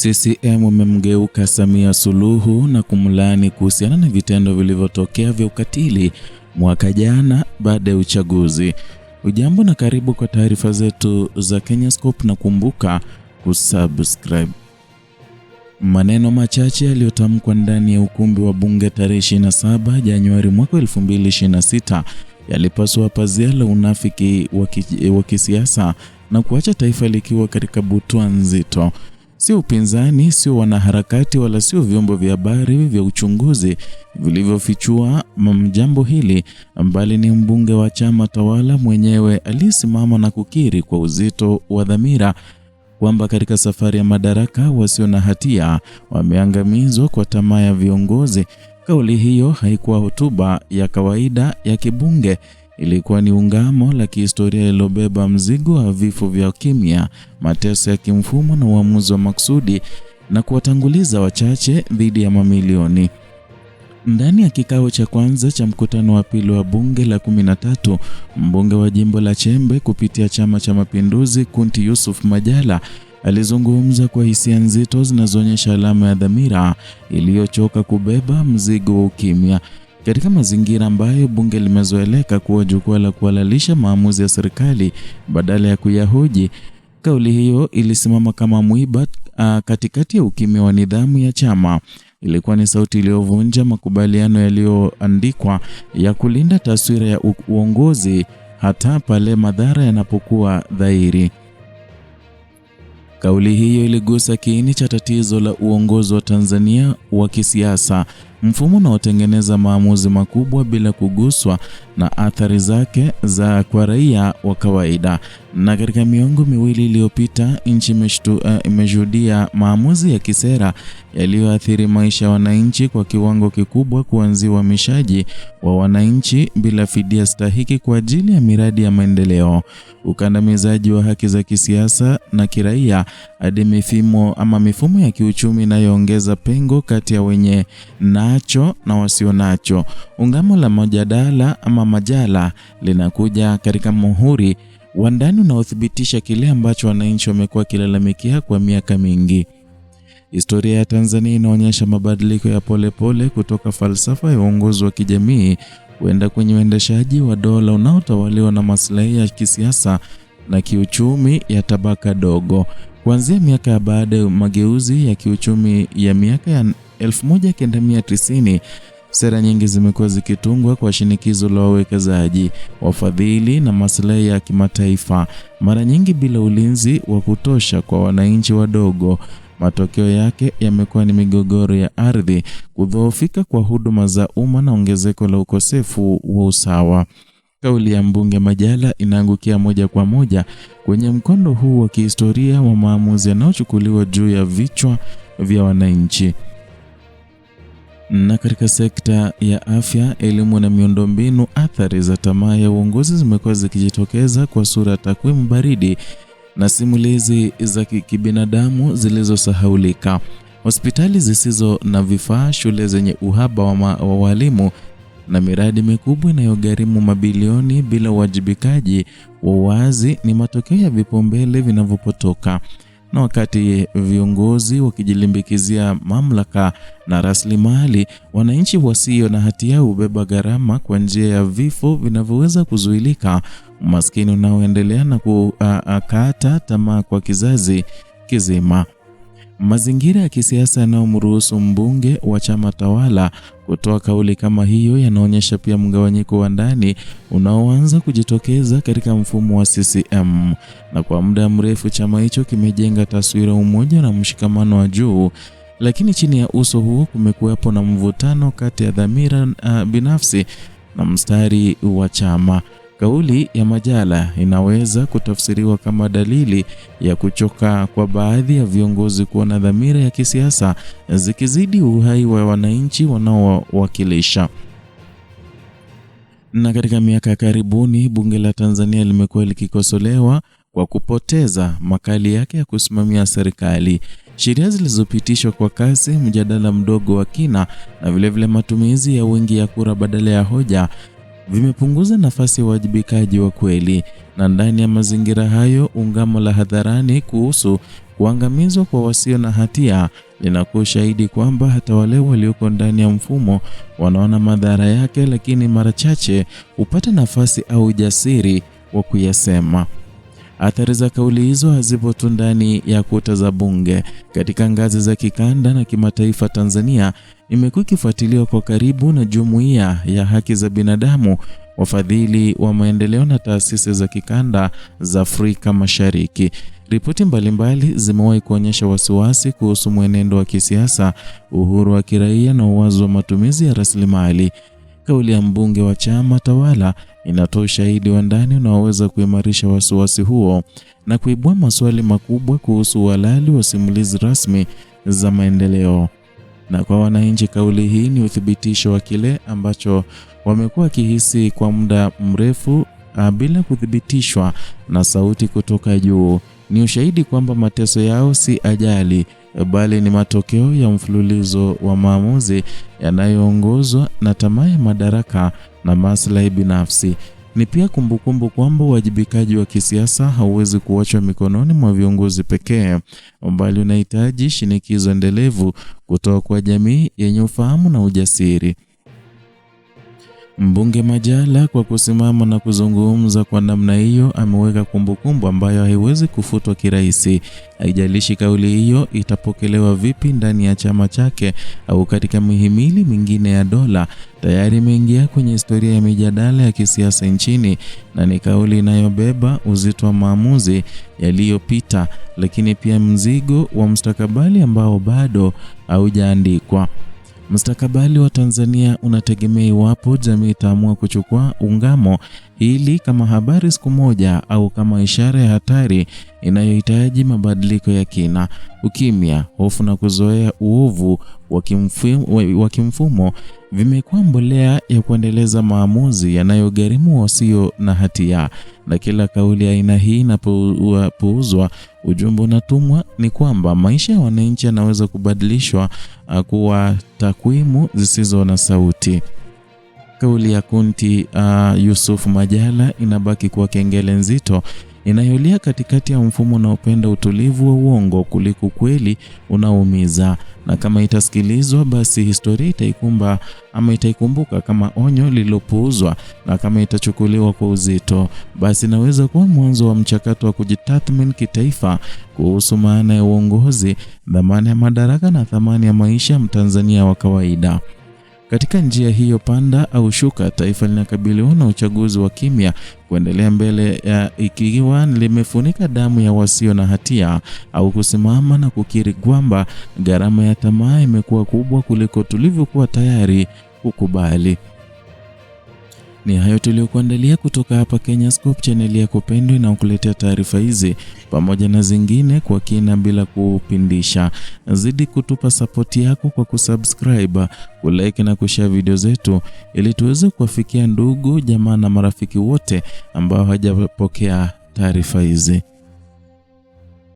CCM imemgeuka Samia Suluhu na kumlaani kuhusiana na vitendo vilivyotokea vya ukatili mwaka jana baada ya uchaguzi. Ujambo na karibu kwa taarifa zetu za Kenyascope, na kumbuka kusubscribe. Maneno machache yaliyotamkwa ndani ya ukumbi wa bunge tarehe 27 Januari mwaka 2026 yalipasua pazia la unafiki wa kisiasa na kuacha taifa likiwa katika butwaa nzito. Sio upinzani, sio wanaharakati, wala sio vyombo vya habari vya uchunguzi vilivyofichua jambo hili, bali ni mbunge wa chama tawala mwenyewe aliyesimama na kukiri kwa uzito wa dhamira kwamba katika safari ya madaraka wasio na hatia wameangamizwa kwa tamaa ya viongozi. Kauli hiyo haikuwa hotuba ya kawaida ya kibunge, ilikuwa ni ungamo la kihistoria lilobeba mzigo wa vifo vya kimya, mateso ya kimfumo na uamuzi wa maksudi na kuwatanguliza wachache dhidi ya mamilioni. Ndani ya kikao cha kwanza cha mkutano wa pili wa bunge la 13, mbunge wa jimbo la Chembe kupitia Chama cha Mapinduzi Kunti Yusuf Majala alizungumza kwa hisia nzito zinazoonyesha alama ya dhamira iliyochoka kubeba mzigo wa ukimya. Katika mazingira ambayo bunge limezoeleka kuwa jukwaa la kuhalalisha maamuzi ya serikali badala ya kuyahoji, kauli hiyo ilisimama kama mwiba katikati ya ukimya wa nidhamu ya chama. Ilikuwa ni sauti iliyovunja makubaliano yaliyoandikwa ya kulinda taswira ya uongozi hata pale madhara yanapokuwa dhahiri. Kauli hiyo iligusa kiini cha tatizo la uongozi wa Tanzania wa kisiasa, mfumo unaotengeneza maamuzi makubwa bila kuguswa na athari zake kwa raia wa kawaida. Na katika miongo miwili iliyopita, nchi imeshuhudia maamuzi ya kisera yaliyoathiri maisha ya wananchi kwa kiwango kikubwa, kuanzia uhamishaji wa wananchi bila fidia stahiki kwa ajili ya miradi ya maendeleo, ukandamizaji wa haki za kisiasa na kiraia, hadi mifumo ya kiuchumi inayoongeza pengo kati ya wenye nacho na wasio nacho. Ungamo la Majala linakuja katika muhuri wa ndani unaothibitisha kile ambacho wananchi wamekuwa kilalamikia kwa miaka mingi. Historia ya Tanzania inaonyesha mabadiliko ya polepole kutoka falsafa ya uongozi wa kijamii kwenda kwenye uendeshaji wa dola unaotawaliwa na maslahi ya kisiasa na kiuchumi ya tabaka dogo. Kuanzia miaka ya baada ya mageuzi ya kiuchumi ya miaka ya 1990, sera nyingi zimekuwa zikitungwa kwa shinikizo la wawekezaji, wafadhili na maslahi ya kimataifa, mara nyingi bila ulinzi wa kutosha kwa wananchi wadogo. Matokeo yake yamekuwa ni migogoro ya ardhi, kudhoofika kwa huduma za umma na ongezeko la ukosefu wa usawa. Kauli ya mbunge Majala inaangukia moja kwa moja kwenye mkondo huu wa kihistoria wa maamuzi yanayochukuliwa juu ya vichwa vya wananchi. Na katika sekta ya afya, elimu na miundombinu, athari za tamaa ya uongozi zimekuwa zikijitokeza kwa sura ya takwimu baridi na simulizi za kibinadamu zilizosahaulika. Hospitali zisizo na vifaa, shule zenye uhaba wa walimu na miradi mikubwa inayogharimu mabilioni bila uwajibikaji wa wazi ni matokeo ya vipaumbele vinavyopotoka. Na wakati viongozi wakijilimbikizia mamlaka na rasilimali, wananchi wasio na hatia hubeba gharama kwa njia ya vifo vinavyoweza kuzuilika, umaskini unaoendelea na kukata tamaa kwa kizazi kizima. Mazingira ya kisiasa yanayomruhusu mbunge wa chama tawala kutoa kauli kama hiyo yanaonyesha pia mgawanyiko wa ndani unaoanza kujitokeza katika mfumo wa CCM. Na kwa muda mrefu chama hicho kimejenga taswira umoja na mshikamano wa juu, lakini chini ya uso huo kumekuwepo na mvutano kati ya dhamira binafsi na mstari wa chama. Kauli ya Majala inaweza kutafsiriwa kama dalili ya kuchoka kwa baadhi ya viongozi kuona dhamira ya kisiasa zikizidi uhai wa wananchi wanaowakilisha. Na katika miaka ya karibuni, bunge la Tanzania limekuwa likikosolewa kwa kupoteza makali yake ya kusimamia serikali. Sheria zilizopitishwa kwa kasi, mjadala mdogo wa kina na vilevile matumizi ya wingi ya kura badala ya hoja vimepunguza nafasi ya uwajibikaji wa kweli. Na ndani ya mazingira hayo, ungamo la hadharani kuhusu Kuangamizwa kwa wasio na hatia linakuwa ushahidi kwamba hata wale walioko ndani ya mfumo wanaona madhara yake, lakini mara chache hupata nafasi au ujasiri wa kuyasema. Athari za kauli hizo hazipo tu ndani ya kuta za bunge. Katika ngazi za kikanda na kimataifa, Tanzania imekuwa ikifuatiliwa kwa karibu na jumuiya ya haki za binadamu, wafadhili wa maendeleo na taasisi za kikanda za Afrika Mashariki. Ripoti mbalimbali zimewahi kuonyesha wasiwasi kuhusu mwenendo wa kisiasa, uhuru wa kiraia na uwazi wa matumizi ya rasilimali. Kauli ya mbunge wa chama tawala inatoa ushahidi wa ndani unaoweza kuimarisha wasiwasi huo na kuibua maswali makubwa kuhusu uhalali wa simulizi rasmi za maendeleo. Na kwa wananchi, kauli hii ni uthibitisho wa kile ambacho wamekuwa wakihisi kwa muda mrefu bila kuthibitishwa na sauti kutoka juu. Ni ushahidi kwamba mateso yao si ajali, bali ni matokeo ya mfululizo wa maamuzi yanayoongozwa na tamaa ya madaraka na maslahi binafsi. Ni pia kumbukumbu kwamba uwajibikaji wa kisiasa hauwezi kuachwa mikononi mwa viongozi pekee, bali unahitaji shinikizo endelevu kutoka kwa jamii yenye ufahamu na ujasiri. Mbunge Majala, kwa kusimama na kuzungumza kwa namna hiyo, ameweka kumbukumbu ambayo haiwezi kufutwa kirahisi. Haijalishi kauli hiyo itapokelewa vipi ndani ya chama chake au katika mihimili mingine ya dola, tayari imeingia kwenye historia ya mijadala ya kisiasa nchini, na ni kauli inayobeba uzito wa maamuzi yaliyopita, lakini pia mzigo wa mustakabali ambao bado haujaandikwa. Mustakabali wa Tanzania unategemea iwapo jamii itaamua kuchukua ungamo hili kama habari siku moja au kama ishara ya hatari inayohitaji mabadiliko ya kina. Ukimya, hofu na kuzoea uovu wa kimfumo vimekuwa mbolea ya kuendeleza maamuzi yanayogharimu wasio na hatia. Na kila kauli ya aina hii inapouzwa, ujumbe unatumwa ni kwamba maisha ya wananchi yanaweza kubadilishwa kuwa takwimu zisizo na sauti. Kauli ya Kunti Yusuf Majala inabaki kuwa kengele nzito inayolia katikati ya mfumo unaopenda utulivu wa uongo kuliko kweli unaoumiza. Na kama itasikilizwa, basi historia itaikumbuka kama onyo lililopuuzwa, na kama itachukuliwa kwa uzito, basi inaweza kuwa mwanzo wa mchakato wa kujitathmini kitaifa kuhusu maana ya uongozi, dhamana ya madaraka na thamani ya maisha ya Mtanzania wa kawaida. Katika njia hiyo panda au shuka, taifa linakabiliwa na uchaguzi wa kimya kuendelea mbele ya ikiwa limefunika damu ya wasio na hatia, au kusimama na kukiri kwamba gharama ya tamaa imekuwa kubwa kuliko tulivyokuwa tayari kukubali. Ni hayo tuliyokuandalia kutoka hapa Kenyascope, channel yako pendwa na kukuletea taarifa hizi pamoja na zingine kwa kina bila kupindisha. Zidi kutupa support yako kwa kusubscribe, kulike na kushare video zetu ili tuweze kuwafikia ndugu, jamaa na marafiki wote ambao hawajapokea taarifa hizi.